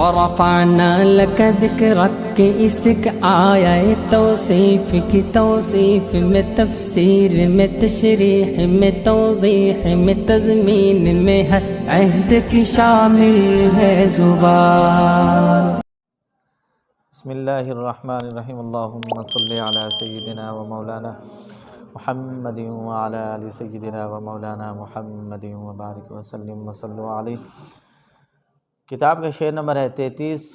ورفعنا لك ذكرك کہ اس کا آیا ہے توصیف کی توصیف میں، تفسیر میں، تشریح میں، توضیح میں، تضمین میں ہے، عہد کی شامل ہے زبان۔ بسم اللہ الرحمن الرحیم، اللہم صلی علی سیدنا و مولانا محمد وعلی آل سیدنا و مولانا محمد وبارک وسلم وصلوا علیہ۔ کتاب کا شعر نمبر ہے 33،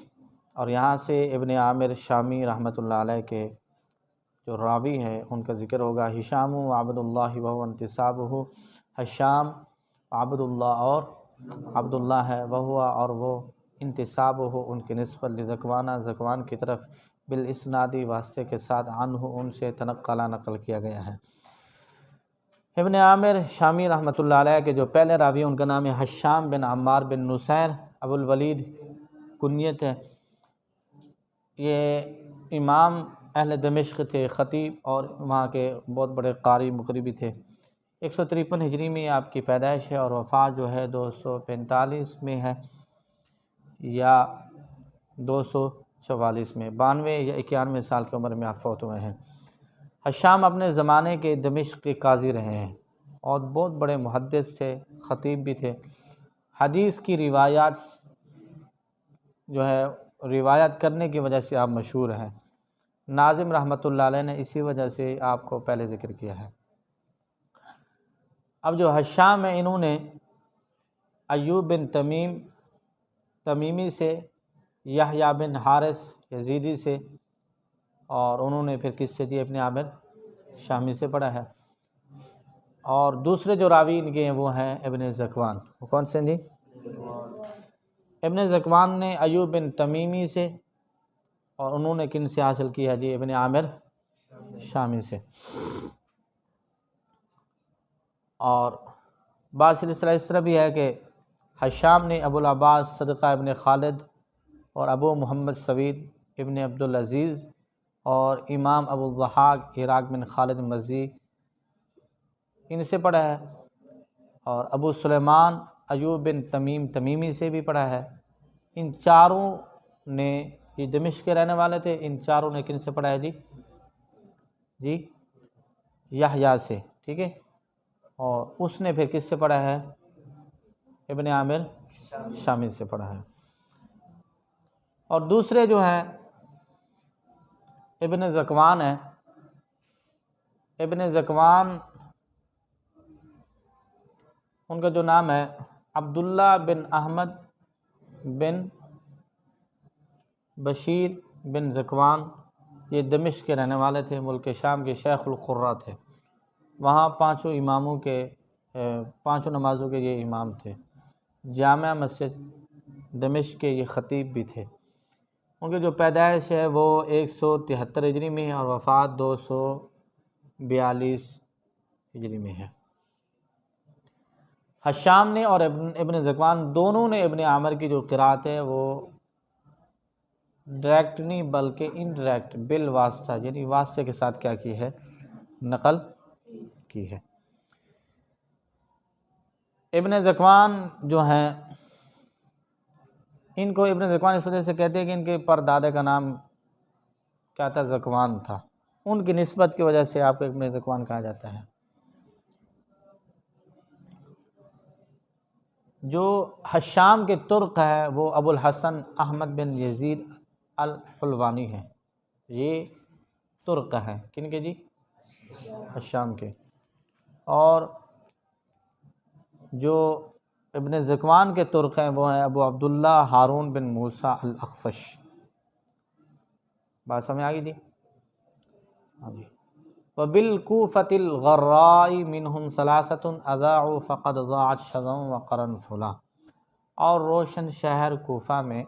اور یہاں سے ابن عامر شامی رحمۃ اللہ علیہ کے جو راوی ہیں ان کا ذکر ہوگا۔ ہشام و عبد اللہ وہو انتسابہ، ہشام عبد اللہ اور عبد اللہ ہے، وہو اور وہ، انتساب ہو ان کی نسبت، لذکوانہ زکوان کی طرف، بالاسنادی واسطے کے ساتھ، عنہ ان سے تنقلا نقل کیا گیا ہے۔ ابن عامر شامی رحمۃ اللہ علیہ کے جو پہلے راوی ان کا نام ہے ہشام بن عمار بن نصیر ابو الولید کنیت ہے۔ یہ امام اہل دمشق تھے، خطیب، اور وہاں کے بہت بڑے قاری مقری بھی تھے۔ 153 ہجری میں آپ کی پیدائش ہے، اور وفات جو ہے 245 میں ہے یا 244 میں، 92 یا 91 سال کی عمر میں آپ فوت ہوئے ہیں۔ ہشام اپنے زمانے کے دمشق کے قاضی رہے ہیں، اور بہت بڑے محدث تھے، خطیب بھی تھے۔ حدیث کی روایات جو ہے روایت کرنے کی وجہ سے آپ مشہور ہیں۔ ناظم رحمۃ اللہ علیہ نے اسی وجہ سے آپ کو پہلے ذکر کیا ہے۔ اب جو ہشام ہیں انہوں نے ایوب بن تمیمی سے، یحییٰ بن حارث یزیدی سے، اور انہوں نے پھر کس سے؟ ابن عامر شامی سے پڑھا ہے۔ اور دوسرے جو راوی ان کے ہیں وہ ہیں ابن زکوان۔ وہ کون سے جی؟ ابن زکوان نے ایوب بن تمیمی سے، اور انہوں نے کن سے حاصل کیا جی؟ ابن عامر شامی سے۔ اور بعض سلسلہ اس طرح بھی ہے کہ ہشام نے ابو العباس صدقہ ابن خالد اور ابو محمد سوید ابن عبدالعزیز اور امام ابو الضحاک عراق بن خالد مزی ان سے پڑھا ہے، اور ابو سلیمان ایوب بن تمیمی سے بھی پڑھا ہے۔ ان چاروں نے، یہ دمشق کے رہنے والے تھے، ان چاروں نے کن سے پڑھا ہے جی؟ یحییٰ سے، ٹھیک ہے۔ اور اس نے پھر کس سے پڑھا ہے؟ ابن عامر شامی سے پڑھا ہے۔ اور دوسرے جو ہیں ابن زکوان ہیں، ابن زکوان ان کا جو نام ہے عبداللہ بن احمد بن بشیر بن زکوان، یہ دمشق کے رہنے والے تھے، ملک شام کے شیخ القراء تھے۔ وہاں پانچوں نمازوں کے یہ امام تھے۔ جامع مسجد دمشق کے یہ خطیب بھی تھے۔ ان کی جو پیدائش ہے وہ 173 ہجری میں ہے، اور وفات 242 ہجری میں ہے۔ ہشام نے اور ابن زکوان دونوں نے ابن عامر کی جو قرات ہے وہ ڈائریکٹ نہیں بلکہ انڈائریکٹ، بالواسطہ، یعنی واسطے کے ساتھ کیا کی ہے؟ نقل کی ہے۔ ابن زکوان جو ہیں، ان کو ابن زکوان اس وجہ سے کہتے ہیں کہ ان کے پردادے کا نام کیا تھا؟ زکوان تھا۔ ان کی نسبت کی وجہ سے آپ کو ابن زکوان کہا جاتا ہے۔ جو ہشام کے ترک ہیں وہ ابو الحسن احمد بن یزید الحلوانی ہیں۔ یہ ترک ہیں، کن کے جی؟ ہشام کے۔ اور جو ابن زکوان کے ترک ہیں وہ ہیں ابو عبداللہ ہارون بن موسیٰ الاخفش۔ بات سمجھ آ گئی جی؟ ہاں جی۔ وَبِالْكُوفَةِ الْغَرَّاءِ مِنْهُمْ ثَلَاثَةٌ أَذَاعُوا فَقَدْ ضَاعَتْ شَذًا وَقَرَنْفُلًا۔ اور روشن شہر کوفہ میں،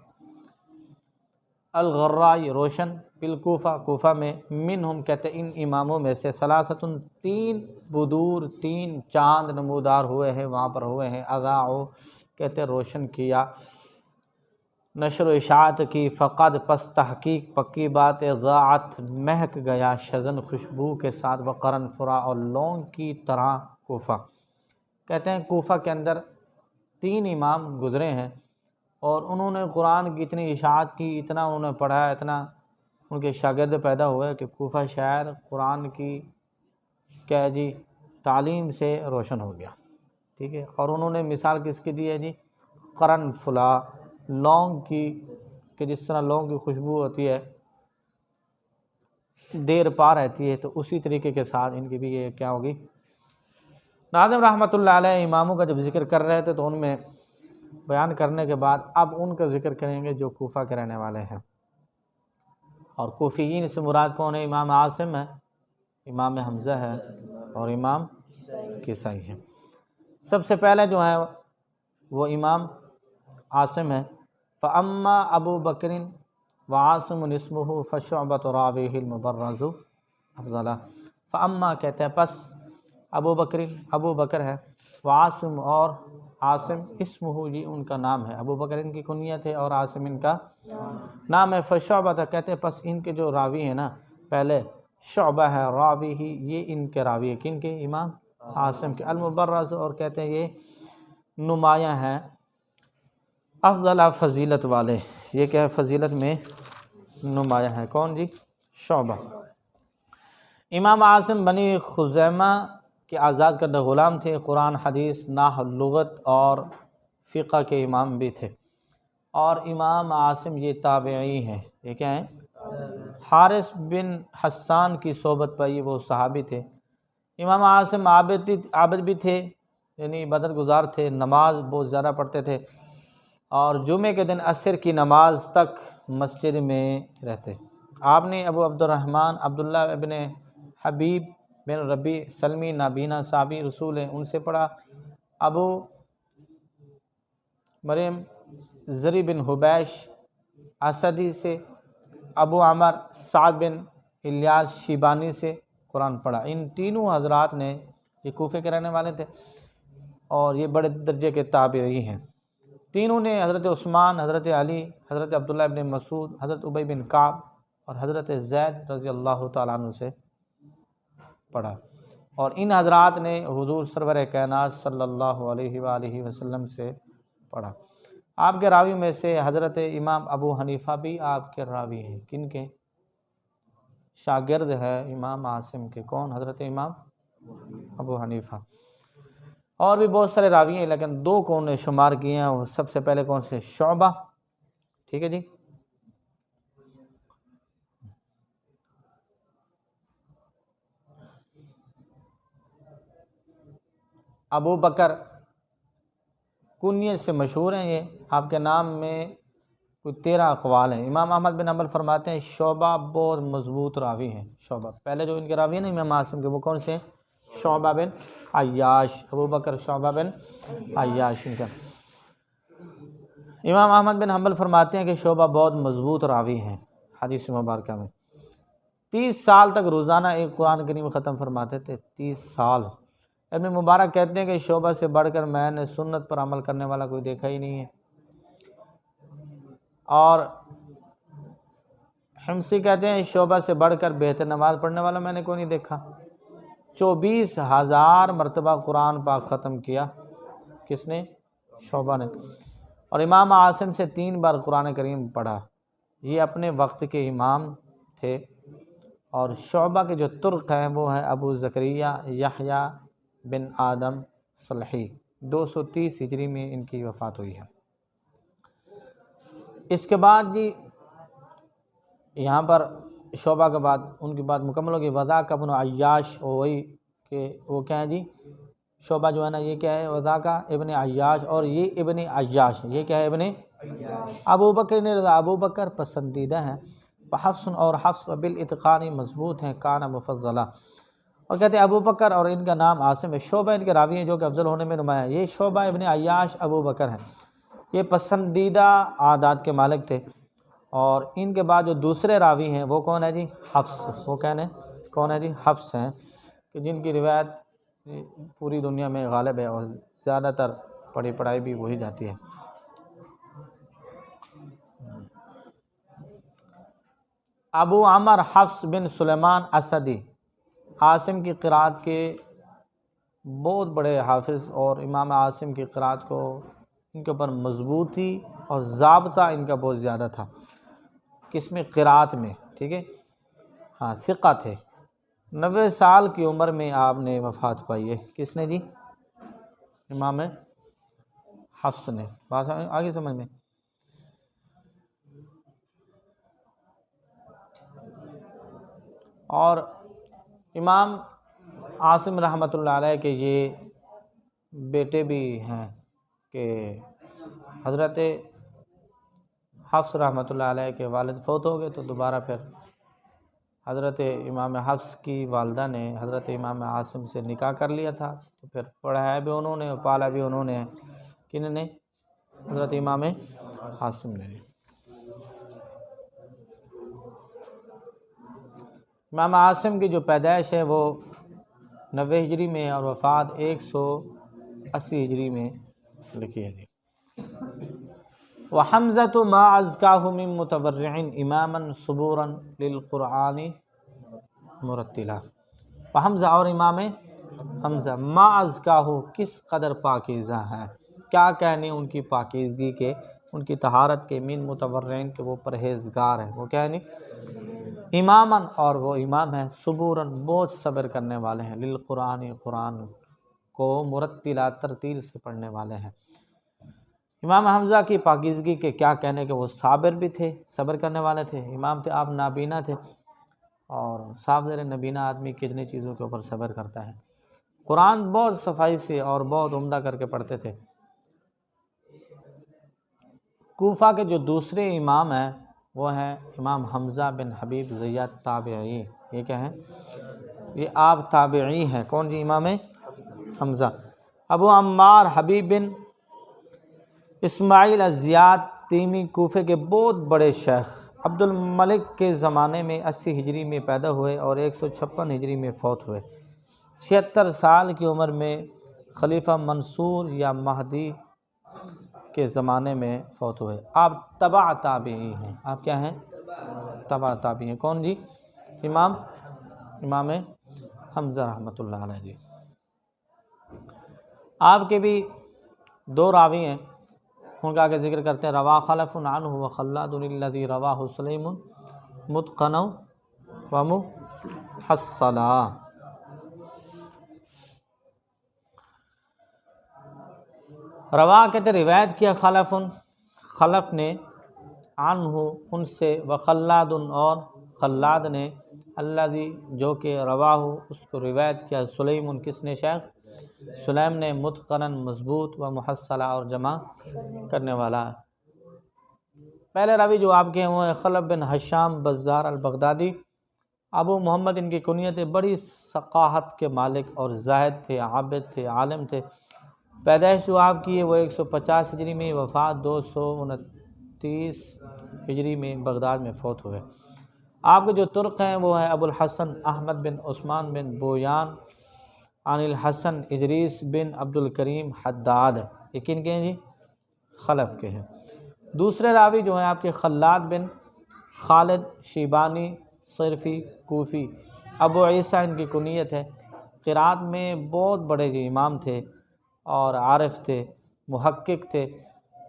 الغراء روشن، بالکوفہ کوفہ میں، منہم کہتے ان اماموں میں سے، ثلاثۃ 3 بدور، 3 چاند نمودار ہوئے ہیں، وہاں پر ہوئے ہیں، اذاعوا کہتے روشن کیا، نشر و اشاعت کی، فقد پس تحقیق پکی بات، ضاعت مہک گیا، شذن خوشبو کے ساتھ، وقرن فرا اور لونگ کی طرح کوفہ۔ کہتے ہیں کوفہ کے اندر 3 امام گزرے ہیں، اور انہوں نے قرآن کی اتنی اشاعت کی، اتنا انہوں نے پڑھا، اتنا ان کے شاگرد پیدا ہوئے کہ کوفہ شہر قرآن کی کیا جی تعلیم سے روشن ہو گیا، ٹھیک ہے۔ اور انہوں نے مثال کس کی دی ہے جی؟ قرن فلا، لونگ کی، کہ جس طرح لونگ کی خوشبو ہوتی ہے دیر پا رہتی ہے، تو اسی طریقے کے ساتھ ان کی بھی یہ کیا ہوگی۔ ناظم رحمۃ اللہ علیہ اماموں کا جب ذکر کر رہے تھے تو ان میں بیان کرنے کے بعد اب ان کا ذکر کریں گے جو کوفہ کے رہنے والے ہیں۔ اور کوفیین سے مراد کون ہے؟ امام عاصم ہے، امام حمزہ ہے اور امام کسائی ہے۔ سب سے پہلے جو ہے وہ امام عاصم ہے۔ فَأَمَّا ابو بکر وعاصم اسمہ فشعبۃ راویہ المبرز افضل۔ فَأَمَّا کہتے ہیں پس ابو بکر ہے، وعاصم اور عاصم اسمہ یہ ان کا نام ہے، ابو بکر ان کی کنیت ہے اور عاصم ان کا نام ہے۔ فشعبۃ کہتے ہیں پس ان کے جو راوی ہیں نا، پہلے شعبہ ہے راوی ہی، یہ ان کے راوی ہے، کن کے؟ امام عاصم کے، المبرز اور کہتے ہیں یہ نمایاں ہیں، افضل فضیلت والے، یہ کیا ہے فضیلت میں نمایاں ہے، کون جی؟ شعبہ۔ امام عاصم بنی خزیمہ کے آزاد کردہ غلام تھے، قرآن حدیث نحو لغت اور فقہ کے امام بھی تھے۔ اور امام عاصم یہ تابعی ہیں، یہ کیا ہیں؟ حارث بن حسان کی صحبت پائی، وہ صحابی تھے۔ امام عاصم عابد بھی تھے، یعنی عبادت گزار تھے، نماز بہت زیادہ پڑھتے تھے، اور جمعے کے دن عصر کی نماز تک مسجد میں رہتے۔ آپ نے ابو عبد الرحمن عبداللہ ابن حبیب بن ربی سلمی نابینا صحابی رسول ہیں، ان سے پڑھا۔ ابو مریم زری بن حبیش اسدی سے، ابو عمر سعد بن الیاس شیبانی سے قرآن پڑھا۔ ان تینوں حضرات نے، یہ کوفے کے رہنے والے تھے اور یہ بڑے درجے کے تابعی ہیں، تینوں نے حضرت عثمان، حضرت علی، حضرت عبداللہ ابن مسعود، حضرت ابی بن کعب اور حضرت زید رضی اللہ تعالیٰ عنہ سے پڑھا۔ اور ان حضرات نے حضور سرور کائنات صلی اللہ علیہ وآلہ وسلم سے پڑھا۔ آپ کے راوی میں سے حضرت امام ابو حنیفہ بھی آپ کے راوی ہیں، کن کے؟ شاگرد ہے امام عاصم کے، کون؟ حضرت امام ابو حنیفہ۔ اور بھی بہت سارے راوی ہیں، لیکن دو کو انہوں نے شمار کیے ہیں، وہ سب سے پہلے کون سے؟ شعبہ، ٹھیک ہے جی۔ ابو بکر کنیت سے مشہور ہیں، یہ آپ کے نام میں کوئی 13 اقوال ہیں۔ امام احمد بن حنبل فرماتے ہیں شعبہ بہت مضبوط راوی ہیں۔ شعبہ پہلے جو ان کے راوی ہیں نا امام عاصم کے، وہ کون سے ہیں؟ شعبہ بن عیاش، ابو بکر شعبہ بن عیاش ان کا۔ امام احمد بن حنبل فرماتے ہیں کہ شعبہ بہت مضبوط راوی ہیں حدیث مبارکہ میں۔ 30 سال تک روزانہ ایک قرآن کریم ختم فرماتے تھے، 30 سال۔ ابن مبارک کہتے ہیں کہ شعبہ سے بڑھ کر میں نے سنت پر عمل کرنے والا کوئی دیکھا ہی نہیں ہے۔ اور حمصی کہتے ہیں شعبہ سے بڑھ کر بہتر نماز پڑھنے والا میں نے کوئی نہیں دیکھا۔ 24,000 مرتبہ قرآن پاک ختم کیا، کس نے؟ شعبہ نے۔ اور امام عاصم سے 3 بار قرآن کریم پڑھا، یہ اپنے وقت کے امام تھے۔ اور شعبہ کے جو ترک ہیں وہ ہیں ابو زکریا یحییٰ بن آدم صلحی، 230 ہجری میں ان کی وفات ہوئی ہے۔ اس کے بعد جی یہاں پر شعبہ کے بعد ان کی بات مکمل ہوگی۔ وذاک ابن عیاش، وہی کہ وہ کیا ہے جی؟ شعبہ جو ہے نا یہ کیا ہے؟ وذاک ابن عیاش، اور یہ ابن عیاش، یہ کیا ہے؟ ابن ابو بکر رضا، ابو بکر پسندیدہ ہیں، حفص اور حفص بالاتقان مضبوط ہیں، کان مفضلہ۔ اور کہتے ہیں ابو بکر اور ان کا نام عاصم ہے، شعبہ ان کے راوی ہیں جو کہ افضل ہونے میں نمایاں ہیں۔ یہ شعبہ ابن عیاش ابو بکر ہیں، یہ پسندیدہ عادات کے مالک تھے۔ اور ان کے بعد جو دوسرے راوی ہیں وہ کون ہے جی؟ حفص۔ وہ کون ہے جی؟ حفص ہیں، کہ جن کی روایت پوری دنیا میں غالب ہے اور زیادہ تر پڑھائی بھی وہی جاتی ہے۔ ابو عمر حفص بن سلیمان اسدی عاصم کی قرأت کے بہت بڑے حافظ، اور امام عاصم کی قرأت کو ان کے اوپر مضبوطی اور ضابطہ ان کا بہت زیادہ تھا، کس میں؟ قرات میں، ٹھیک ہے، ہاں ثقہ تھے۔ 90 سال کی عمر میں آپ نے وفات پائی ہے۔ کس نے جی؟ امام حفص نے۔ بات آگے سمجھ میں؟ اور امام عاصم رحمۃ اللہ علیہ کے یہ بیٹے بھی ہیں کہ حضرت حفص رحمۃ اللہ علیہ کے والد فوت ہو گئے، تو دوبارہ پھر حضرت امام حفص کی والدہ نے حضرت امام عاصم سے نکاح کر لیا تھا، تو پھر پڑھایا بھی انہوں نے اور پالا بھی انہوں نے۔ کنہوں نے؟ حضرت امام عاصم نے۔ امام عاصم کی جو پیدائش ہے وہ 90 ہجری میں اور وفات 180 ہجری میں لکھی ہے۔ وحمزۃ ما ازکاہ من متورع اماما صبورا للقرآن مرتلا۔ وحمزہ اور امام حمزہ ما ازکاہ کس قدر پاکیزہ ہیں، کیا کہنے ان کی پاکیزگی کے، ان کی طہارت کے، من متورعین کے وہ پرہیزگار ہیں، وہ کیا ہے اماما، اور وہ امام ہیں، صبوراً بہت صبر کرنے والے ہیں، للقرآن قرآن کو مرتلا ترتیل سے پڑھنے والے ہیں۔ امام حمزہ کی پاکیزگی کے کیا کہنے کہ وہ صابر بھی تھے، صبر کرنے والے تھے، امام تھے، آپ نابینا تھے، اور صاف ظاہر نابینا آدمی کتنی چیزوں کے اوپر صبر کرتا ہے۔ قرآن بہت صفائی سے اور بہت عمدہ کر کے پڑھتے تھے۔ کوفہ کے جو دوسرے امام ہیں وہ ہیں امام حمزہ بن حبیب زیات تابعی۔ یہ کیا ہیں؟ یہ آپ تابعی ہیں۔ کون جی؟ امام حمزہ۔ ابو عمار حبیب بن اسماعیل الزیات تیمی کوفے کے بہت بڑے شیخ، عبد الملک کے زمانے میں 80 ہجری میں پیدا ہوئے اور 156 ہجری میں فوت ہوئے۔ 76 سال کی عمر میں خلیفہ منصور یا مہدی کے زمانے میں فوت ہوئے۔ آپ تبع تابعی ہیں۔ آپ کیا ہیں؟ تبع تابعی ہیں۔ کون جی؟ امام حمزہ رحمۃ اللہ علیہ جی۔ آپ کے بھی 2 راوی ہیں، ان کا آگے ذکر کرتے ہیں۔ روا خلف عنہ وخلاد الذی رواہ سلیم متقنا ومحصلا۔ روا کہتے روایت کیا خلف نے، عنہ ان سے، وخلاد اور خلاد نے، الذی جو کہ رواہ اس کو روایت کیا، سلیم کس نے؟ شیخ سلیم نے، متقنا مضبوط، و محصلا اور جمع کرنے والا۔ پہلے راوی جو آپ کے ہیں وہ ہیں خلف بن حشام بزار البغدادی، ابو محمد ان کی کنیت، بڑی ثقافت کے مالک اور زاہد تھے، عابد تھے، عالم تھے۔ پیدائش جو آپ کی ہے وہ 150 ہجری میں، وفات 229 ہجری میں بغداد میں فوت ہوئے۔ آپ کے جو ترک ہیں وہ ہیں ابو الحسن احمد بن عثمان بن بویان عن الحسن ادریس بن عبد الکریم حداد۔ یقین کے ہیں جی؟ خلف کے ہیں۔ دوسرے راوی جو ہیں آپ کے خلاد بن خالد شیبانی صرفی کوفی، ابو عیسیٰ ان کی کنیت ہے، قرات میں بہت بڑے جو امام تھے اور عارف تھے، محقق تھے۔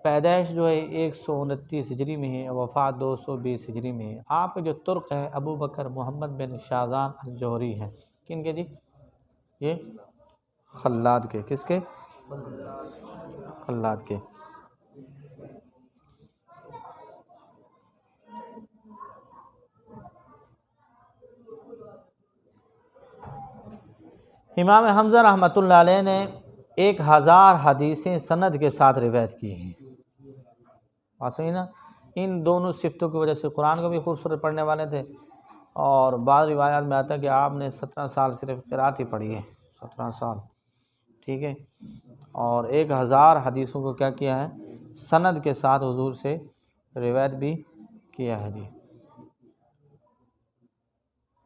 پیدائش جو ہے 129 ہجری میں ہے، وفات 220 ہجری میں ہے۔ آپ کے جو ترک ہیں ابو بکر محمد بن شاذان الجوہری ہیں۔ کن کے جی؟ یہ خلاد کے۔ کس کے؟ خلاد کے۔ امام حمزہ رحمۃ اللہ علیہ نے 1000 حدیثیں سند کے ساتھ روایت کی ہیں۔ واسطے نا ان دونوں صفتوں کی وجہ سے قرآن کو بھی خوبصورت پڑھنے والے تھے، اور بعض روایات میں آتا ہے کہ آپ نے 17 سال صرف قرات ہی پڑھی ہے، 17 سال، ٹھیک ہے، اور 1000 حدیثوں کو کیا کیا ہے؟ سند کے ساتھ حضور سے روایت بھی کیا ہے جی۔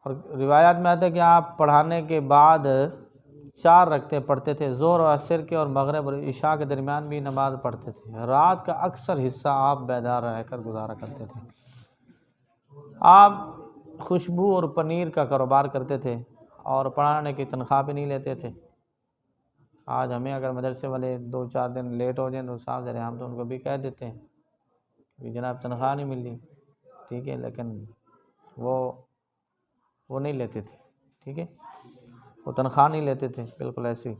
اور روایات میں آتا ہے کہ آپ پڑھانے کے بعد 4 رکعتیں پڑھتے تھے، ظہر و عصر کے اور مغرب اور عشاء کے درمیان بھی نماز پڑھتے تھے۔ رات کا اکثر حصہ آپ بیدار رہ کر گزارا کرتے تھے۔ آپ خوشبو اور پنیر کا کاروبار کرتے تھے اور پڑھانے کی تنخواہ بھی نہیں لیتے تھے۔ آج ہمیں اگر مدرسے والے 2-4 دن لیٹ ہو جائیں تو صاحب ذرا ہم تو ان کو بھی کہہ دیتے ہیں کہ جناب تنخواہ نہیں مل رہی، ٹھیک ہے، لیکن وہ نہیں لیتے تھے، ٹھیک ہے، وہ تنخواہ نہیں لیتے تھے، بالکل ایسے ہی۔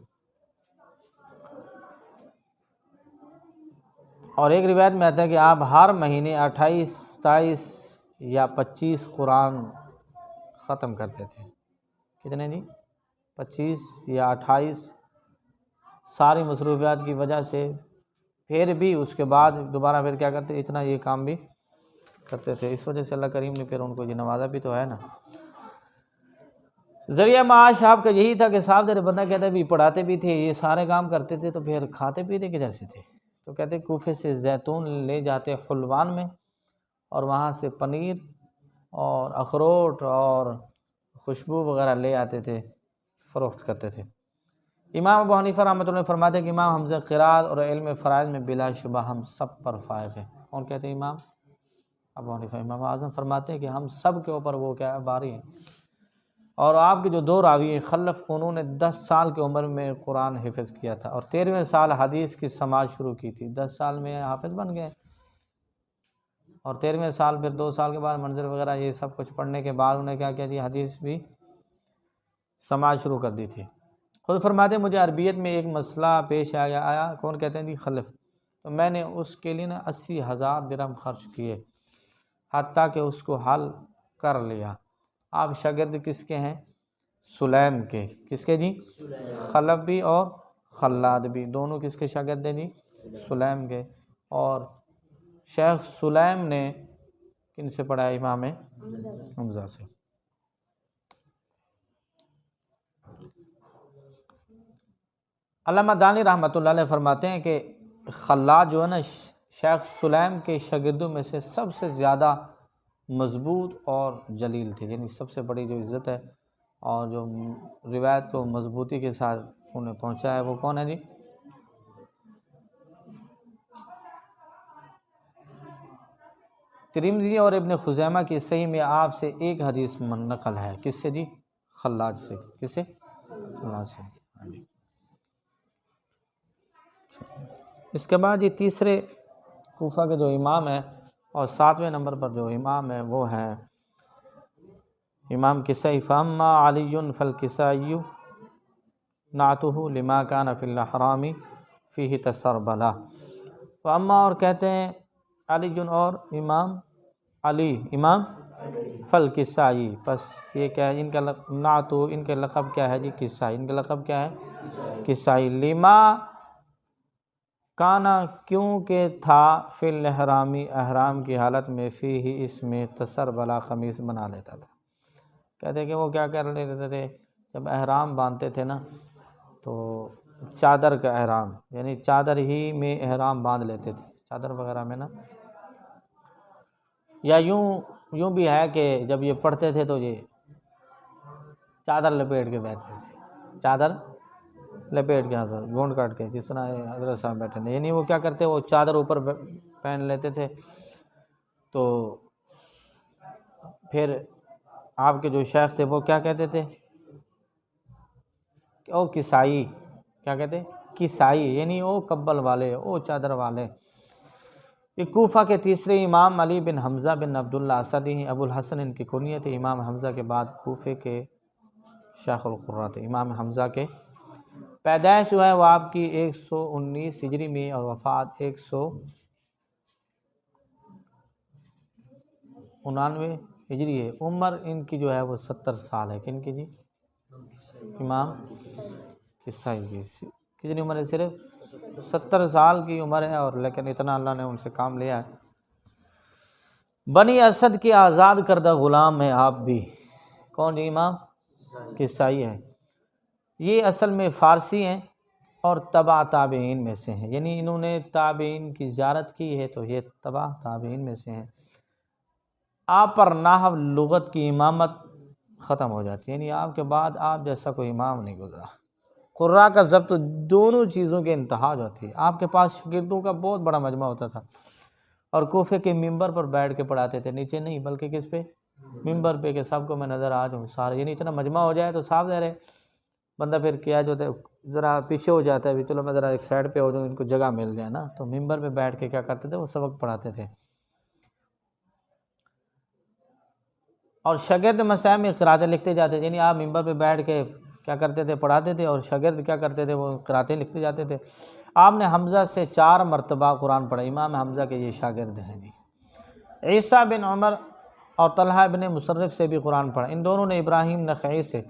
اور ایک روایت میں آتا ہے کہ آپ ہر مہینے 28، 27 یا 25 قرآن ختم کرتے تھے۔ کتنے جی؟ 25 یا 28، ساری مصروفیات کی وجہ سے، پھر بھی اس کے بعد دوبارہ پھر کیا کرتے، اتنا یہ کام بھی کرتے تھے۔ اس وجہ سے اللہ کریم نے پھر ان کو یہ نوازا بھی تو ہے نا۔ ذریعہ معاش آپ کا یہی تھا کہ صاحب ذرا بندہ کہتا ہے بھی پڑھاتے بھی تھے، یہ سارے کام کرتے تھے، تو پھر کھاتے پیتے کدھر سے تھے؟ تو کہتے کوفے سے زیتون لے جاتے حلوان میں، اور وہاں سے پنیر اور اخروٹ اور خوشبو وغیرہ لے آتے تھے، فروخت کرتے تھے۔ امام ابو حنیفہ رحمۃ اللہ فرماتے ہیں کہ امام حمزہ قرات اور علم فرائض میں بلا شبہ ہم سب پر فائق ہیں۔ کون کہتے ہیں؟ امام ابو حنیفہ، امام اعظم فرماتے ہیں کہ ہم سب کے اوپر وہ کیا باری ہیں۔ اور آپ کے جو 2 راوی ہیں خلف، انہوں نے 10 سال کی عمر میں قرآن حفظ کیا تھا اور 13ویں سال حدیث کی سماعت شروع کی تھی۔ 10 سال میں حافظ بن گئے، اور 13ویں سال پھر 2 سال کے بعد منظر وغیرہ یہ سب کچھ پڑھنے کے بعد انہیں کیا کیا جی، حدیث بھی سماعت شروع کر دی تھی۔ خود فرماتے مجھے عربیت میں ایک مسئلہ پیش آیا، کون کہتے ہیں جی؟ خلف، تو میں نے اس کے لیے 80,000 درہم خرچ کیے، حتیٰ کہ اس کو حل کر لیا۔ آپ شاگرد کس کے ہیں؟ سلیم کے۔ کس کے جی؟ خلف بھی اور خلاد بھی، دونوں کس کے شاگرد ہیں جی؟ سلیم کے۔ اور شیخ سلیم نے کن سے پڑھا ہے؟ امام حمزہ سے۔ علامہ دانی رحمۃ اللہ علیہ فرماتے ہیں کہ خلاد جو ہے نا، شیخ سلیم کے شاگردوں میں سے سب سے زیادہ مضبوط اور جلیل تھے، یعنی سب سے بڑی جو عزت ہے اور جو روایت کو مضبوطی کے ساتھ انہیں پہنچا ہے، وہ کون ہے جی؟ ترمذی اور ابن خزیمہ کی صحیح میں آپ سے ایک حدیث نقل ہے، کس سے جی؟ خلاد سے۔ کس سے؟ خلاد سے۔ اس کے بعد یہ تیسرے کوفہ کے جو امام ہیں اور 7ویں نمبر پر جو امام ہے وہ ہے امام کسائی۔ فاما علی فالکسائی نعتہ لما کان فی الاحرام فیہ تسربلا۔ فاما، اور کہتے ہیں علی، اور امام علی، امام فالکسائی، پس یہ کیا ہے ان کا نعتہ، ان کا لقب کیا ہے جی؟ کسائی۔ ان کا لقب کیا ہے؟ کسائی۔ لما کانا، کیونکہ تھا، فی الاحرامی، احرام کی حالت میں، فیہ، اس میں، تسربلا، قمیص بنا لیتا تھا۔ کہتے کہ وہ کیا کر لیتے تھے جب احرام باندھتے تھے نا، تو چادر کا احرام، یعنی چادر ہی میں احرام باندھ لیتے تھے، چادر وغیرہ میں نا، یا یوں بھی ہے کہ جب یہ پڑھتے تھے تو یہ چادر لپیٹ کے بیٹھتے تھے، چادر لپیٹ کے، گونڈ کاٹ کے، جس طرح حضرت صاحب بیٹھے تھے، یعنی وہ کیا کرتے، وہ چادر اوپر پہن لیتے تھے۔ تو پھر آپ کے جو شیخ تھے وہ کیا کہتے تھے کہ او کسائی، کیا کہتے؟ کسائی، یعنی او کبل والے، او چادر والے۔ یہ کوفہ کے تیسرے امام علی بن حمزہ بن عبداللہ اسدی ہیں، ابو الحسن ان کی کنیت ہے۔ امام حمزہ کے بعد کوفے کے شیخ القراء تھے۔ امام حمزہ کے پیدائش جو ہے وہ آپ کی 119 ہجری میں اور وفات 199 ہجری ہے۔ عمر ان کی جو ہے وہ 70 سال ہے۔ کن کی جی؟ امام کسائی کی کتنی عمر ہے؟ صرف 70 سال کی عمر ہے، اور لیکن اتنا اللہ نے ان سے کام لیا ہے۔ بنی اسد کے آزاد کردہ غلام ہیں آپ بھی۔ کون جی؟ امام کسائی ہے۔ یہ اصل میں فارسی ہیں اور تبع تابعین میں سے ہیں، یعنی انہوں نے تابعین کی زیارت کی ہے، تو یہ تبع تابعین میں سے ہیں۔ آپ پر نحو لغت کی امامت ختم ہو جاتی ہے، یعنی آپ کے بعد آپ جیسا کوئی امام نہیں گزرا۔ قراء کا ضبط دونوں چیزوں کے انتہا ہوتی ہے۔ آپ کے پاس شاگردوں کا بہت بڑا مجمع ہوتا تھا، اور کوفے کے ممبر پر بیٹھ کے پڑھاتے تھے، نیچے نہیں بلکہ کس پہ؟ ممبر پہ، کہ سب کو میں نظر آ جاؤں سارے، یعنی اتنا مجمع ہو جائے تو صاف ظاہر ہے بندہ پھر کیا جو ہے ذرا پیچھے ہو جاتا ہے، بھی چلو میں ذرا ایک سائڈ پہ ہو جاؤں، ان کو جگہ مل جائے نا، تو ممبر پہ بیٹھ کے کیا کرتے تھے، وہ سبق پڑھاتے تھے۔ اور شاگرد مسائل میں قراتیں لکھتے جاتے تھے، یعنی آپ ممبر پہ بیٹھ کے کیا کرتے تھے، پڑھاتے تھے، اور شاگرد کیا کرتے تھے، وہ قراتیں لکھتے جاتے تھے۔ آپ نے حمزہ سے 4 مرتبہ قرآن پڑھا، امام حمزہ کے یہ شاگرد ہیں جی۔ عیسیٰ بن عمر اور طلحہ بن مصرف سے بھی قرآن پڑھا، ان دونوں نے ابراہیم نخعی سے،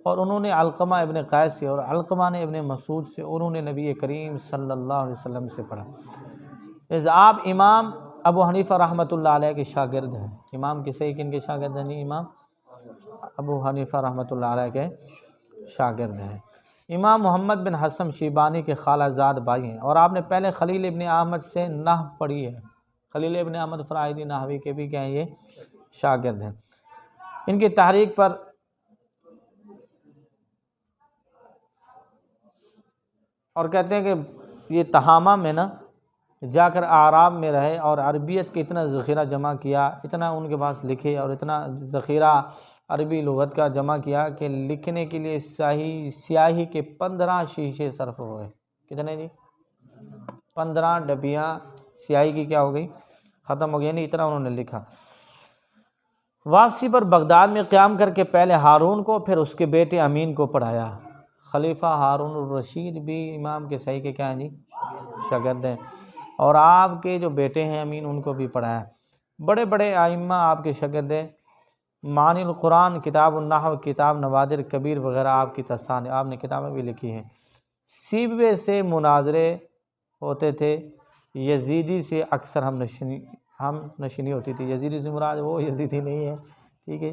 اور انہوں نے علقمہ ابن قیس سے، اور علقمہ نے ابن مسعود سے، انہوں نے نبی کریم صلی اللہ علیہ وسلم سے پڑھا۔ اس آپ امام ابو حنیفہ رحمۃ اللہ علیہ کے شاگرد ہیں۔ امام کسے کن کے شاگرد ہیں جی؟ امام ابو حنیفہ رحمۃ اللہ علیہ کے شاگرد ہیں۔ امام محمد بن حسن شیبانی کے خالہ زاد بھائی ہیں، اور آپ نے پہلے خلیل ابن احمد سے نحو پڑھی ہے۔ خلیل ابن احمد فرائضی نحوی کے بھی کیا ہیں، یہ شاگرد ہیں۔ ان کی تحریک پر اور کہتے ہیں کہ یہ تہامہ میں نا جا کر اعراب میں رہے، اور عربیت کے اتنا ذخیرہ جمع کیا، اتنا ان کے پاس لکھے، اور اتنا ذخیرہ عربی لغت کا جمع کیا کہ لکھنے کے لیے سیاہی کے 15 شیشے صرف ہوئے۔ کتنے جی؟ 15 ڈبیاں سیاہی کی کیا ہو گئی، ختم ہو گئی، نہیں اتنا انہوں نے لکھا۔ واپسی پر بغداد میں قیام کر کے پہلے ہارون کو، پھر اس کے بیٹے امین کو پڑھایا۔ خلیفہ ہارون الرشید بھی امام کے صحیح کے کیا ہیں جی، شاگرد ہیں، اور آپ کے جو بیٹے ہیں امین، ان کو بھی پڑھایا۔ بڑے بڑے ائمہ آپ کے شاگرد ہیں۔ معانی القرآن، کتاب النحو، کتاب نوادر کبیر وغیرہ آپ کی تصانیف، آپ نے کتابیں بھی لکھی ہیں۔ سیبوے سے مناظرے ہوتے تھے، یزیدی سے اکثر ہم نشینی ہوتی تھی۔ یزیدی سے مراد وہ یزیدی نہیں ہے، ٹھیک ہے،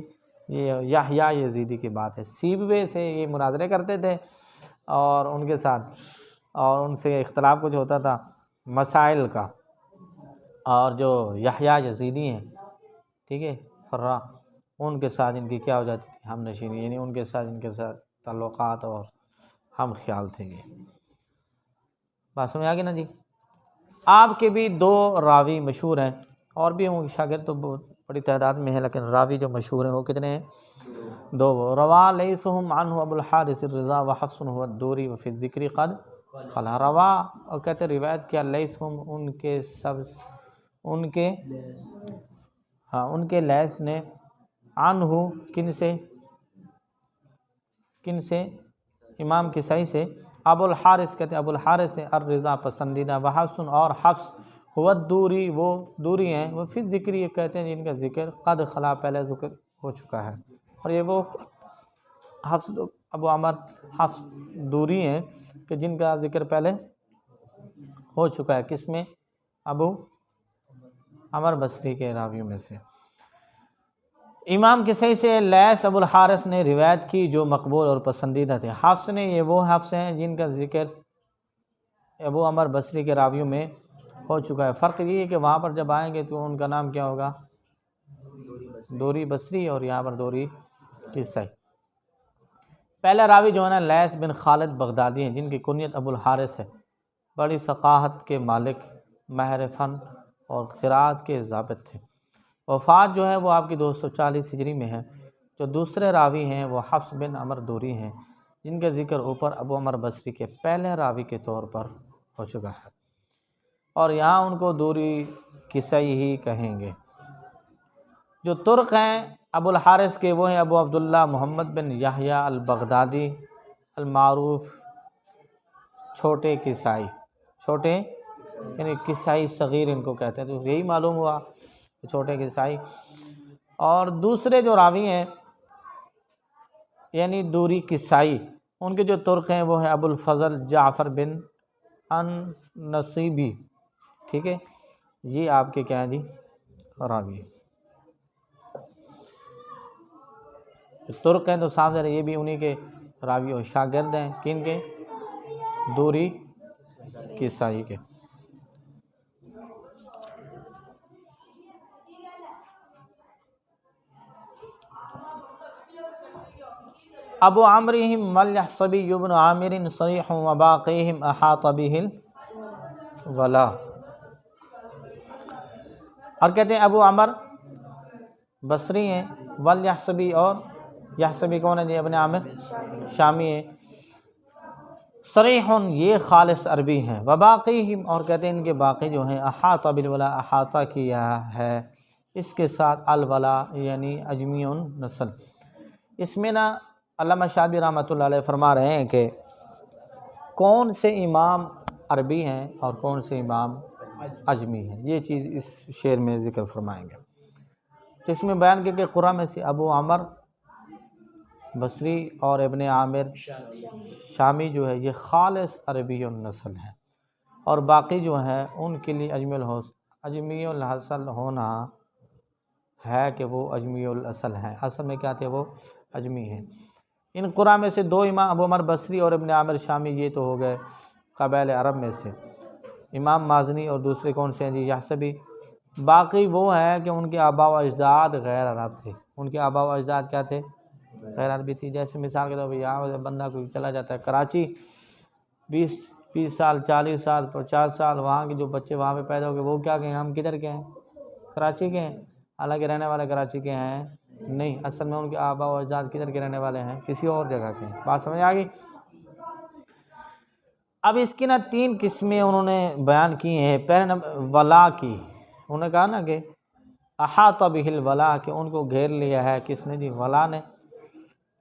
یہ یحییٰ یزیدی کی بات ہے۔ سیبوے سے یہ مناظرے کرتے تھے، اور ان کے ساتھ، اور ان سے اختلاف کچھ ہوتا تھا مسائل کا، اور جو یحییٰ یزیدی ہیں، ٹھیک ہے، فرا، ان کے ساتھ ان کی کیا ہو جاتی تھی، ہم نشینی، یعنی ان کے ساتھ ان کے ساتھ تعلقات اور ہم خیال تھے۔ یہ بات سمجھ آ گئی نا جی۔ آپ کے بھی 2 راوی مشہور ہیں، اور بھی ہوں، شاگرد تو بہت بڑی تعداد میں ہیں، لیکن راوی جو مشہور ہیں وہ کتنے ہیں؟ 2۔ روا لیثہم عنہ ابو الحارث الرضا وحفص هو الدوری وفی الذکر قد خلا۔ روا، اور کہتے روایت کیا، لیثہم، ان کے لیث نے، عنہ، کن سے؟ امام کسائی سے۔ ابو الحارث کہتے ہیں ابو الحارث ہے، الرضا پسندیدہ، وحفص، اور حفص، هو الدوری، وہ دوری ہیں، وہ فی الذکر، یہ کہتے ہیں جن کا ذکر قد خلا، پہلے ذکر ہو چکا ہے۔ اور یہ وہ حفص ابو عمر حفص دوری ہیں کہ جن کا ذکر پہلے ہو چکا ہے، کس میں؟ ابو عمر بصری کے راویوں میں سے۔ امام کسائی سے لیث ابو الحارث نے روایت کی جو مقبول اور پسندیدہ تھے۔ حفص نے، یہ وہ حفص ہیں جن کا ذکر ابو عمر بصری کے راویوں میں ہو چکا ہے۔ فرق یہ ہے کہ وہاں پر جب آئیں گے تو ان کا نام کیا ہوگا، دوری بصری، اور یہاں پر دوری کسائی۔ پہلا راوی جو ہے نا لیث بن خالد بغدادی ہیں، جن کی کنیت ابو الحارث ہے، بڑی ثقافت کے مالک، ماہر فن اور قراءت کے ضابط تھے۔ وفات جو ہے وہ آپ کی 240 ہجری میں ہے۔ جو دوسرے راوی ہیں وہ حفص بن عمر دوری ہیں، جن کا ذکر اوپر ابو عمر بصری کے پہلے راوی کے طور پر ہو چکا ہے، اور یہاں ان کو دوری کسائی ہی کہیں گے۔ جو ترک ہیں ابو الحارث کے، وہ ہیں ابو عبداللہ محمد بن یحییٰ البغدادی المعروف چھوٹے کسائی، چھوٹے یعنی کسائی صغیر ان کو کہتے ہیں، تو یہی معلوم ہوا چھوٹے کسائی۔ اور دوسرے جو راوی ہیں یعنی دوری کسائی، ان کے جو ترک ہیں وہ ہیں ابو الفضل جعفر بن النصیبی، ٹھیک ہے، یہ آپ کے کیا ہیں جی، راوی ہیں۔ ترک ہیں تو صاف ظاہر یہ بھی انہی کے راوی اور شاگرد ہیں، کن کے؟ دوری کسائی کے۔ ابو عمرہم والیحصبی بن عامر صریح وباقیہم احاط بہ الولا۔ اور کہتے ہیں ابو عمر بصری ہیں، والیحصبی، اور یحصبی کون ہے جی؟ ابن عامر شامی ہیں، صریحٌ یہ خالص عربی ہیں، وباقیہم اور کہتے ہیں ان کے باقی جو ہیں احاطہ بالولا احاطہ کیا ہے اس کے ساتھ الولا یعنی عجمی نسل۔ اس میں نا علامہ شاطبی رحمۃ اللہ علیہ فرما رہے ہیں کہ کون سے امام عربی ہیں اور کون سے امام عجمی ہیں، یہ چیز اس شعر میں ذکر فرمائیں گے۔ تو اس میں بیان کیا کہ قرآ میں سے ابو عمر بصری اور ابن عامر شامی جو ہے یہ خالص عربی النسل ہیں، اور باقی جو ہیں ان کے لیے عجمی الاصل ہونا ہے کہ وہ عجمی الاصل ہیں، اصل میں کیا تھے وہ عجمی ہیں۔ ان قرآ میں سے دو امام ابو عمر بصری اور ابن عامر شامی یہ تو ہو گئے قبائل عرب میں سے، امام مازنی اور دوسرے کون سے ہیں جی یحسبی۔ باقی وہ ہیں کہ ان کے آباء و اجداد غیر عرب تھے، ان کے آباء و اجداد کیا تھے؟ غیر عربی تھی۔ جیسے مثال کے طور پر یہاں بندہ کوئی چلا جاتا ہے کراچی، 20 سال 40 سال 50 سال وہاں کے جو بچے وہاں پہ پیدا ہو گئے وہ کیا کہیں ہم کدھر کے ہیں؟ کراچی کے ہیں، حالانکہ رہنے والے کراچی کے ہیں نہیں، اصل میں ان کے آباء و اجداد کدھر کے رہنے والے ہیں؟ کسی اور جگہ کے ہیں۔ بات سمجھ آ گئی؟ اب اس کی نا 3 قسمیں انہوں نے بیان کی ہیں۔ پہلے نمبر ولا کی، انہوں نے کہا نا کہ احاطہ بہ الولا کہ ان کو گھیر لیا ہے کس نے جی؟ ولا نے۔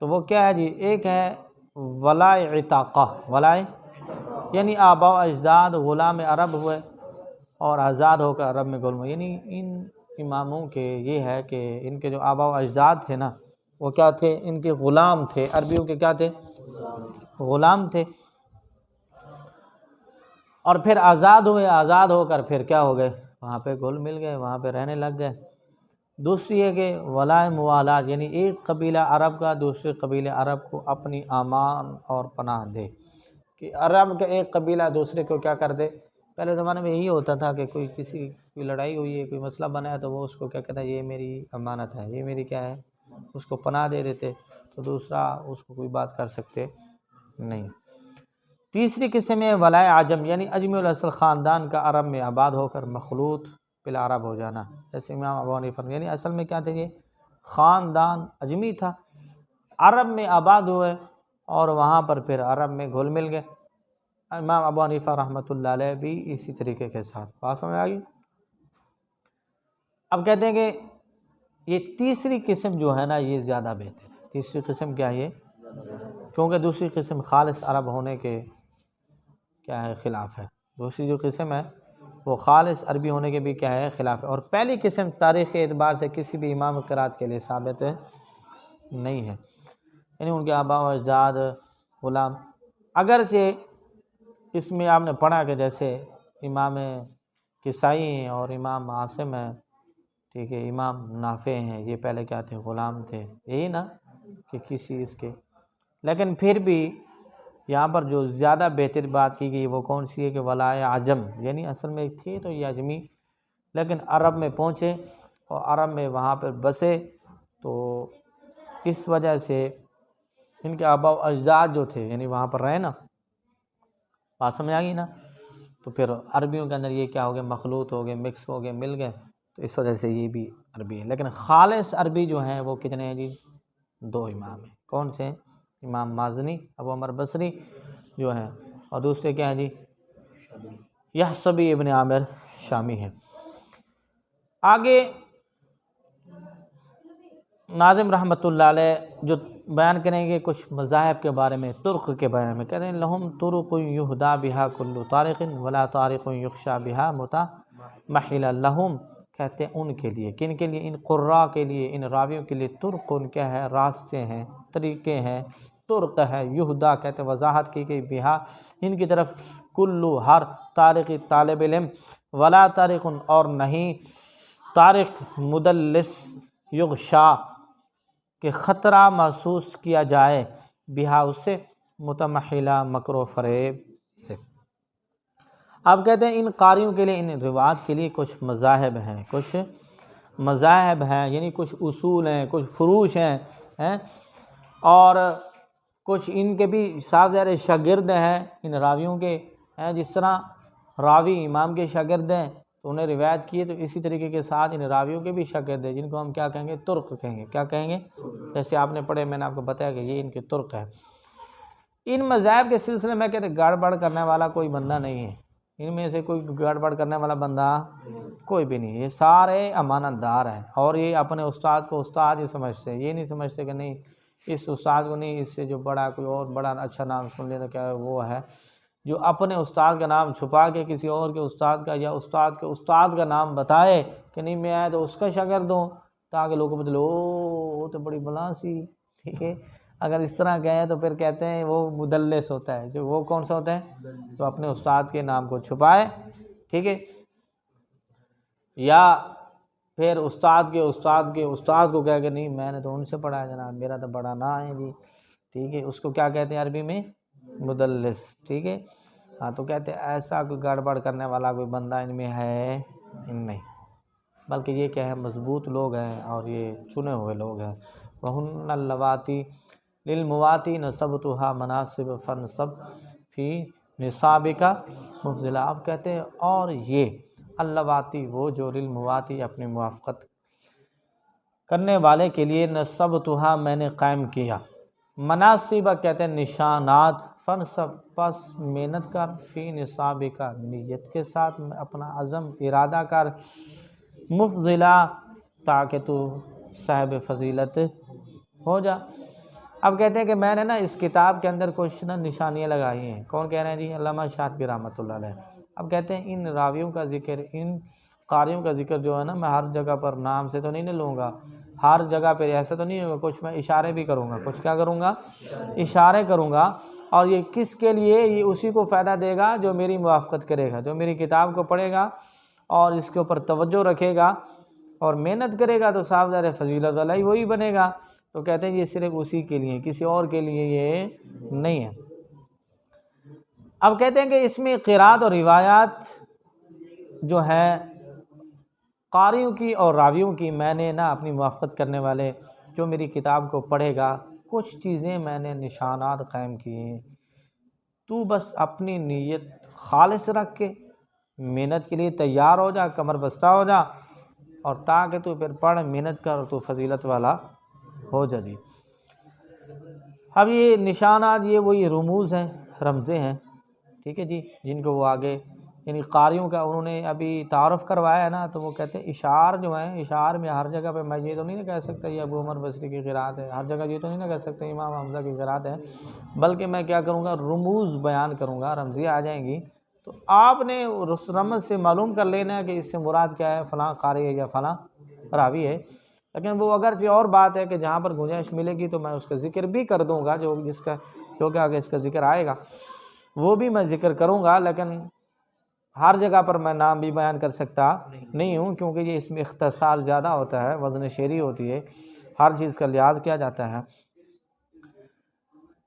تو وہ کیا ہے جی؟ ایک ہے ولا عتاقہ، ولا یعنی آباء و اجداد غلام عرب ہوئے اور آزاد ہو کر عرب میں گل ہوئے، یعنی ان اماموں کے یہ ہے کہ ان کے جو آباء و اجداد تھے نا وہ کیا تھے؟ ان کے غلام تھے، عربیوں کے کیا تھے؟ غلام تھے، اور پھر آزاد ہوئے، آزاد ہو کر پھر کیا ہو گئے؟ وہاں پہ گھل مل گئے، وہاں پہ رہنے لگ گئے۔ دوسری ہے کہ ولا موالات یعنی ایک قبیلہ عرب کا دوسرے قبیلہ عرب کو اپنی امان اور پناہ دے، کہ عرب کا ایک قبیلہ دوسرے کو کیا کر دے۔ پہلے زمانے میں یہی ہوتا تھا کہ کوئی لڑائی ہوئی ہے، کوئی مسئلہ بنا ہے تو وہ اس کو کیا کہتا ہے یہ میری امانت ہے، یہ میری کیا ہے، اس کو پناہ دے دیتے، تو دوسرا اس کو کوئی بات کر سکتے نہیں۔ تیسری قسم ہے ولائے عجم یعنی عجمی الاصل خاندان کا عرب میں آباد ہو کر مخلوط بالعرب ہو جانا، جیسے امام ابو حنیفہ یعنی اصل میں کیا تھے یہ خاندان عجمی تھا، عرب میں آباد ہوئے اور وہاں پر پھر عرب میں گھل مل گئے۔ امام ابو حنیفہ رحمۃ اللہ علیہ بھی اسی طریقے کے ساتھ۔ بات سمجھ آ گئی؟ اب کہتے ہیں کہ یہ تیسری قسم جو ہے نا یہ زیادہ بہتر ہے۔ تیسری قسم کیا ہے یہ؟ کیونکہ دوسری قسم خالص عرب ہونے کے کیا ہے خلاف ہے، دوسری جو قسم ہے وہ خالص عربی ہونے کے بھی کیا ہے خلاف ہے، اور پہلی قسم تاریخی اعتبار سے کسی بھی امام قرات کے لیے ثابت نہیں ہے، یعنی ان کے آباء و اجداد غلام۔ اگرچہ اس میں آپ نے پڑھا کہ جیسے امام کسائی ہیں اور امام عاصم ہیں، ٹھیک ہے، امام نافع ہیں، یہ پہلے کیا تھے؟ غلام تھے، یہی نا کہ کسی اس کے، لیکن پھر بھی یہاں پر جو زیادہ بہتر بات کی گئی وہ کون سی ہے کہ ولائے عجم یعنی اصل میں تھے تو یہ عجمی، لیکن عرب میں پہنچے اور عرب میں وہاں پر بسے، تو اس وجہ سے ان کے آباء و اجداد جو تھے یعنی وہاں پر رہے نا، بات سمجھ آ گئی نا، تو پھر عربیوں کے اندر یہ کیا ہو گئے؟ مخلوط ہو گئے، مکس ہو گئے، مل گئے، تو اس وجہ سے یہ بھی عربی ہے۔ لیکن خالص عربی جو ہیں وہ کتنے ہیں جی؟ 2 امام ہیں۔ کون سے ہیں؟ امام مازنی ابو عمر بصری جو ہیں، اور دوسرے کیا ہیں جی؟ یحسبی ابن عامر شامی ہیں۔ آگے ناظم رحمۃ اللہ علیہ جو بیان کریں گے کچھ مذاہب کے بارے میں، ترک کے بارے میں، کہتے ہیں لہم طرق یہدا بہا کل طارق ولا طارق یخشا بہا متمحلا، لہم کہتے ہیں ان کے لیے، کن کے لیے؟ ان قراء کے لیے، ان راویوں کے لیے، ترق ان کیا ہے؟ راستے ہیں، طریقے ہیں، طرق ہے، یہدا کہتے ہیں وضاحت کی گئی، بہا ان کی طرف، کلو ہر طارق طالب علم، ولا طارق اور نہیں طارق مدلس، یغشا کہ خطرہ محسوس کیا جائے، بہا اس سے، متمحلہ مکر و فریب سے۔ اب کہتے ہیں ان قاریوں کے لیے، ان روایات کے لیے کچھ مذاہب ہیں، کچھ مذاہب ہیں یعنی کچھ اصول ہیں، کچھ فروش ہیں، اور کچھ ان کے بھی صاف ظاہر شاگرد ہیں ان راویوں کے، جس طرح راوی امام کے شاگرد ہیں تو انہیں روایت کی ہے، تو اسی طریقے کے ساتھ ان راویوں کے بھی شاگرد ہیں جن کو ہم کیا کہیں گے؟ ترک کہیں گے۔ کیا کہیں گے؟ جیسے آپ نے پڑھے، میں نے آپ کو بتایا کہ یہ ان کے ترک ہیں۔ ان مذاہب کے سلسلے میں کہتے گڑبڑ کرنے والا کوئی بندہ نہیں ہے، ان میں سے کوئی گڑبڑ کرنے والا بندہ کوئی بھی نہیں، یہ سارے امانت دار ہیں، اور یہ اپنے استاد کو استاد ہی سمجھتے ہیں، یہ نہیں سمجھتے کہ نہیں اس استاد کو نہیں، اس سے جو بڑا کوئی اور بڑا اچھا نام سن لے تو کیا وہ ہے، جو اپنے استاد کا نام چھپا کے کسی اور کے استاد کا یا استاد کے استاد کا نام بتائے کہ نہیں میں آیا تو اس کا شاگرد ہوں، تاکہ لوگوں کو بدلو وہ تو بڑی بلا سی، ٹھیک ہے، اگر اس طرح کہے تو پھر کہتے ہیں وہ مدلس ہوتا ہے، جو وہ کون سا ہوتا ہے تو اپنے استاد کے نام کو چھپائے، ٹھیک ہے، یا پھر استاد کے استاد کو کہہ کہ نہیں میں نے تو ان سے پڑھا ہے جناب، میرا تو بڑا نا ہے جی، ٹھیک ہے، اس کو کیا کہتے ہیں عربی میں مدلس، ٹھیک ہے، ہاں تو کہتے ہیں ایسا کوئی گڑبڑ کرنے والا کوئی بندہ ان میں ہے نہیں، بلکہ یہ کیا ہے مضبوط لوگ ہیں اور یہ چنے ہوئے لوگ ہیں۔ وَهُنَّ اللَّوَاتِي لِلْمُوَاتِي نَصَبْتُهَا مَنَاصِبَ فَانْصَبْ فِي نِصَابِكَ مُفْضِلَةً، آپ کہتے ہیں اور یہ اللواتی وہ جو للمواتی اپنی موافقت کرنے والے کے لیے نصبتها میں نے قائم کیا، مناصب کہتے ہیں نشانات، فنصب پس محنت کر، فی نصابک نیت کے ساتھ اپنا عزم ارادہ کر، مفضلہ تاکہ تو صاحب فضیلت ہو جا۔ اب کہتے ہیں کہ میں نے نا اس کتاب کے اندر کچھ نا نشانیاں لگائی ہیں، کون کہہ رہے ہیں جی؟ علامہ شاطبی رحمۃ اللہ علیہ۔ اب کہتے ہیں ان راویوں کا ذکر، ان قاریوں کا ذکر جو ہے نا میں ہر جگہ پر نام سے تو نہیں لوں گا، ہر جگہ پہ ایسا تو نہیں ہوگا، کچھ میں اشارے بھی کروں گا، کچھ کیا کروں گا اشارے کروں گا، اور یہ کس کے لیے؟ یہ اسی کو فائدہ دے گا جو میری موافقت کرے گا، جو میری کتاب کو پڑھے گا اور اس کے اوپر توجہ رکھے گا اور محنت کرے گا تو صاحب ظاہر فضیلت والا ہی وہی بنے گا۔ تو کہتے ہیں یہ صرف اسی کے لیے، کسی اور کے لیے یہ نہیں ہے۔ اب کہتے ہیں کہ اس میں قرات اور روایات جو ہیں قاریوں کی اور راویوں کی، میں نے نا اپنی موافقت کرنے والے جو میری کتاب کو پڑھے گا کچھ چیزیں میں نے نشانات قائم کیے ہیں، تو بس اپنی نیت خالص رکھ کے محنت کے لیے تیار ہو جا، کمر بستہ ہو جا، اور تاکہ تو پھر پڑھ محنت کر اور تو فضیلت والا ہو جا جی۔ اب یہ نشانات یہ وہی رموز ہیں، رمزیں ہیں، ٹھیک ہے جی، جن کو وہ آگے یعنی قاریوں کا انہوں نے ابھی تعارف کروایا ہے نا، تو وہ کہتے ہیں اشعار جو ہیں، اشعار میں ہر جگہ پہ میں یہ تو نہیں نہ کہہ سکتا یہ ابو عمر بصری کی قرات ہے، ہر جگہ یہ تو نہیں نہ کہہ سکتا امام حمزہ کی قرات ہے، بلکہ میں کیا کروں گا رموز بیان کروں گا، رمزیہ آ جائیں گی، تو آپ نے اس رمز سے معلوم کر لینا ہے کہ اس سے مراد کیا ہے، فلاں قاری ہے یا فلاں راوی ہے۔ لیکن وہ اگرچہ اور بات ہے کہ جہاں پر گنجائش ملے گی تو میں اس کا ذکر بھی کر دوں گا، جو کہ آگے اس کا ذکر آئے گا وہ بھی میں ذکر کروں گا، لیکن ہر جگہ پر میں نام بھی بیان کر سکتا نہیں ہوں، کیونکہ یہ اس میں اختصار زیادہ ہوتا ہے، وزن شعری ہوتی ہے، ہر چیز کا لحاظ کیا جاتا ہے۔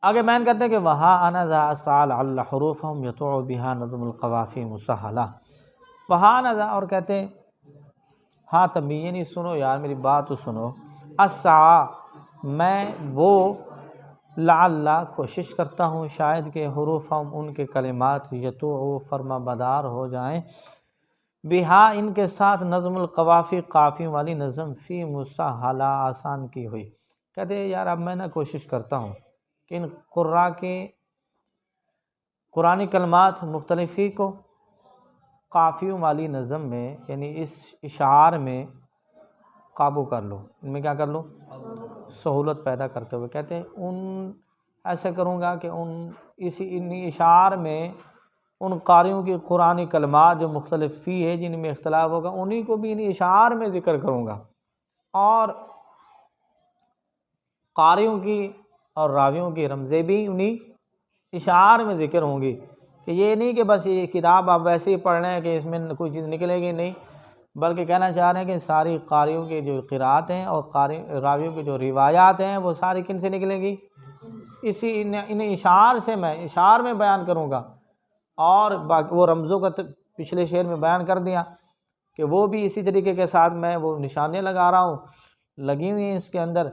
آگے بیان کرتے ہیں کہ وہاں انا ذا اسال الحروفهم یطوع بها نظم القوافی مسہلہ، وہاں انا ذا، اور کہتے ہیں ہاں تنبیہ نہیں، سنو یار میری بات تو سنو، اسعی میں وہ لعل کوشش کرتا ہوں شاید کہ حروف ہم ان کے کلمات یطوع فرما بدار ہو جائیں، بہا ان کے ساتھ نظم القوافی قافیوں والی نظم، فی مسہلہ آسان کی ہوئی۔ کہتے ہیں یار اب میں نا کوشش کرتا ہوں کہ ان قراء کے قرآنی کلمات مختلفی کو قافیوں والی نظم میں یعنی اس اشعار میں قابو کر لوں، ان میں کیا کر لوں سہولت پیدا کرتے ہوئے، کہتے ہیں ان ایسے کروں گا کہ ان اشعار میں ان قاریوں کی قرآنی کلمات جو مختلف فی ہے جن میں اختلاف ہوگا انہی کو بھی ان اشعار میں ذکر کروں گا، اور قاریوں کی اور راویوں کی رمزیں بھی انہی اشعار میں ذکر ہوں گی، کہ یہ نہیں کہ بس یہ کتاب آپ ویسے ہی پڑھ رہے ہیں کہ اس میں کوئی چیز نکلے گی، نہیں، بلکہ کہنا چاہ رہے ہیں کہ ساری قاریوں کے جو قرات ہیں اور راویوں کی جو روایات ہیں وہ ساری کن سے نکلیں گی، اسی ان اشعار سے، میں اشعار میں بیان کروں گا، اور وہ رمزوں کا پچھلے شعر میں بیان کر دیا کہ وہ بھی اسی طریقے کے ساتھ میں وہ نشانیاں لگا رہا ہوں، لگی ہوئی ہیں اس کے اندر۔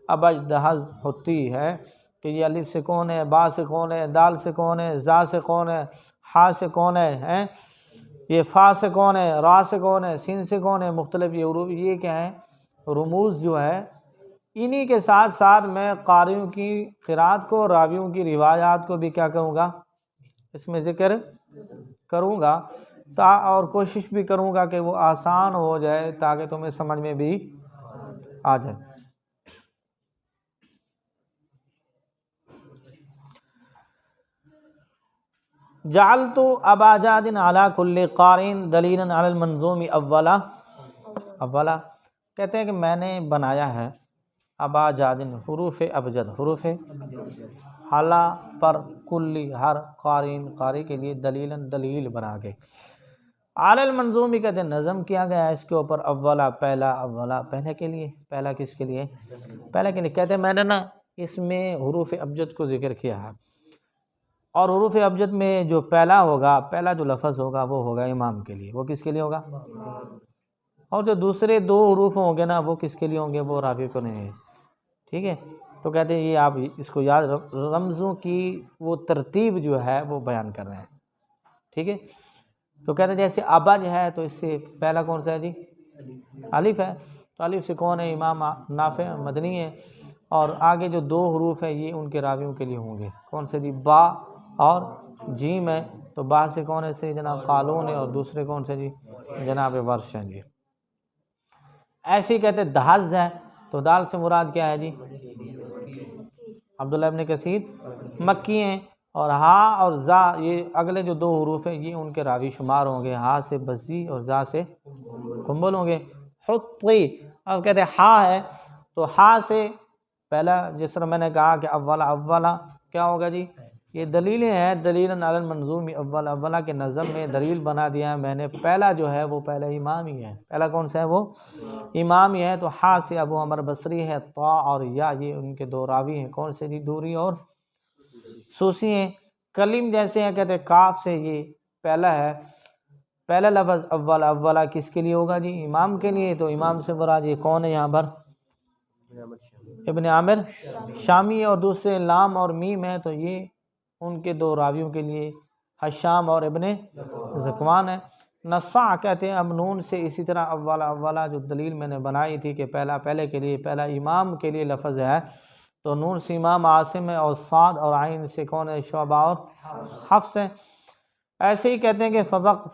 اب اجدہز ہوتی ہے کہ یہ الف سے کون ہے، با سے کون ہے، دال سے کون ہے، زا سے کون ہے، ہا سے کون ہے، یہ فا سے کون ہے، را سے کون ہے، سین سے کون ہے، مختلف یہ حروف، یہ کیا ہے رموز جو ہے انہی کے ساتھ ساتھ میں قاریوں کی قرات کو، راویوں کی روایات کو بھی کیا کروں گا، اس میں ذکر کروں گا، اور کوشش بھی کروں گا کہ وہ آسان ہو جائے تاکہ تمہیں سمجھ میں بھی آ جائے۔ جعلت ابا جاد علی کل قارئ دلیلا علی المنظوم اولا کہتے ہیں کہ میں نے بنایا ہے ابا جاد، حروف ابجد، حروف حلا پر کلی، ہر قاری کے لیے دلیل بنا کے، علی المنظوم کہتے ہیں نظم کیا گیا ہے اس کے اوپر، اولا پہلے کے لیے، پہلا کس کے لیے، پہلے کے لیے، کہتے ہیں میں نے نا اس میں حروف ابجد کو ذکر کیا ہے، اور حروف ابجد میں جو پہلا ہوگا، پہلا جو لفظ ہوگا وہ ہوگا امام کے لیے، وہ کس کے لیے ہوگا، اور جو دوسرے دو حروف ہوں گے نا وہ کس کے لیے ہوں گے، وہ راوی کو نہیں ہے، ٹھیک ہے۔ تو کہتے ہیں یہ آپ اس کو یاد، رمزوں کی وہ ترتیب جو ہے وہ بیان کر رہے ہیں، ٹھیک ہے۔ تو کہتے ہیں جیسے ابج ہے تو اس سے پہلا کون سا ہے جی، الف ہے، تو الف سے کون ہے، امام نافع مدنی ہے، اور آگے جو دو حروف ہیں یہ ان کے راویوں کے لیے ہوں گے، کون سے جی، با اور جیم ہے، تو با سے کون ہے سے جناب قالون ہے، اور دوسرے کون سے جی جناب ورش ہیں جی۔ ایسے ہی کہتے ہیں دہز ہے، تو دال سے مراد کیا ہے جی، عبداللہ ابن کثیر مکی ہیں، اور ہا اور زا یہ اگلے جو دو حروف ہیں یہ ان کے راوی شمار ہوں گے، ہا سے بزی اور زا سے قنبل ہوں گے۔ حطی، اب کہتے ہیں ہا ہے تو ہا سے پہلا، جس طرح میں نے کہا کہ اولا کیا ہوگا جی، یہ دلیلیں ہیں، دلیل علی المنظوم اولا کے نظم میں دلیل بنا دیا ہے میں نے، پہلا جو ہے وہ پہلا امام ہی ہے، پہلا کون سا ہے وہ امام ہی ہے، تو ہا سے ابو عمر بصری ہے، طا اور یا یہ ان کے دو راوی ہیں، کون سے جی، دوری اور سوسی ہیں۔ کلیم جیسے ہیں، کہتے ہیں کاف سے یہ پہلا ہے، پہلا لفظ اولا کس کے لیے ہوگا جی، امام کے لیے، تو امام سے مراد یہ کون ہے یہاں پر، ابن عامر شامی، اور دوسرے لام اور میم ہے تو یہ ان کے دو راویوں کے لیے حشام اور ابن زکوان ہے۔ نصع کہتے ہیں اب نون سے، اسی طرح اولا جو دلیل میں نے بنائی تھی کہ پہلے کے لیے، پہلا امام کے لیے لفظ ہے، تو نون سے امام عاصم ہے، اور صاد اور عین سے کون ہے، شعبہ اور حفص ہے۔ ایسے ہی کہتے ہیں کہ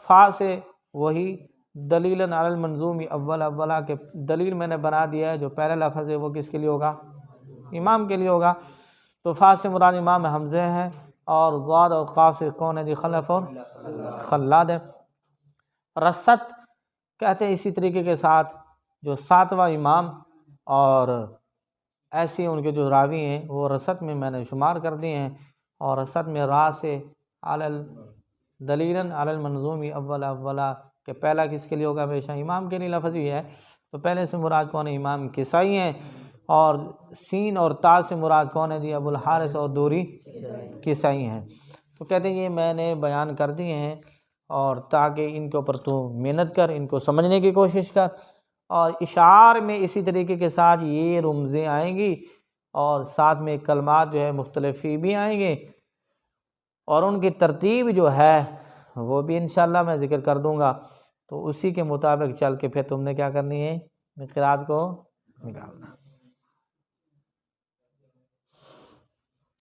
فا سے وہی دلیل علی المنظوم اولا کے دلیل میں نے بنا دیا ہے، جو پہلا لفظ ہے وہ کس کے لیے ہوگا، امام کے لیے ہوگا، تو فا سے مراد امام حمزہ ہے، اور ضاد اور قاف سے کون ہے جی، خلف اور خلاد ہے۔ رست کہتے ہیں اسی طریقے کے ساتھ جو ساتواں امام، اور ایسے ان کے جو راوی ہیں وہ رست میں نے شمار کر دیے ہیں، اور رست میں را سے دلیلا علی المنظوم اولا کہ پہلا کس کے لیے ہوگا، ہمیشہ امام کے لیے لفظ ہی ہے، تو پہلے سے مراد کون ہے، امام کسائی ہیں، اور سین اور تا سے مراد کون ہے جی، ابو الحارث اور دوری کسائی ہیں۔ تو کہتے ہیں یہ میں نے بیان کر دیے ہیں، اور تاکہ ان کے اوپر تو محنت کر، ان کو سمجھنے کی کوشش کر، اور اشعار میں اسی طریقے کے ساتھ یہ رمزیں آئیں گی، اور ساتھ میں کلمات جو ہے مختلفی بھی آئیں گے، اور ان کی ترتیب جو ہے وہ بھی انشاءاللہ میں ذکر کر دوں گا، تو اسی کے مطابق چل کے پھر تم نے کیا کرنی ہے، قرات کو نکالنا۔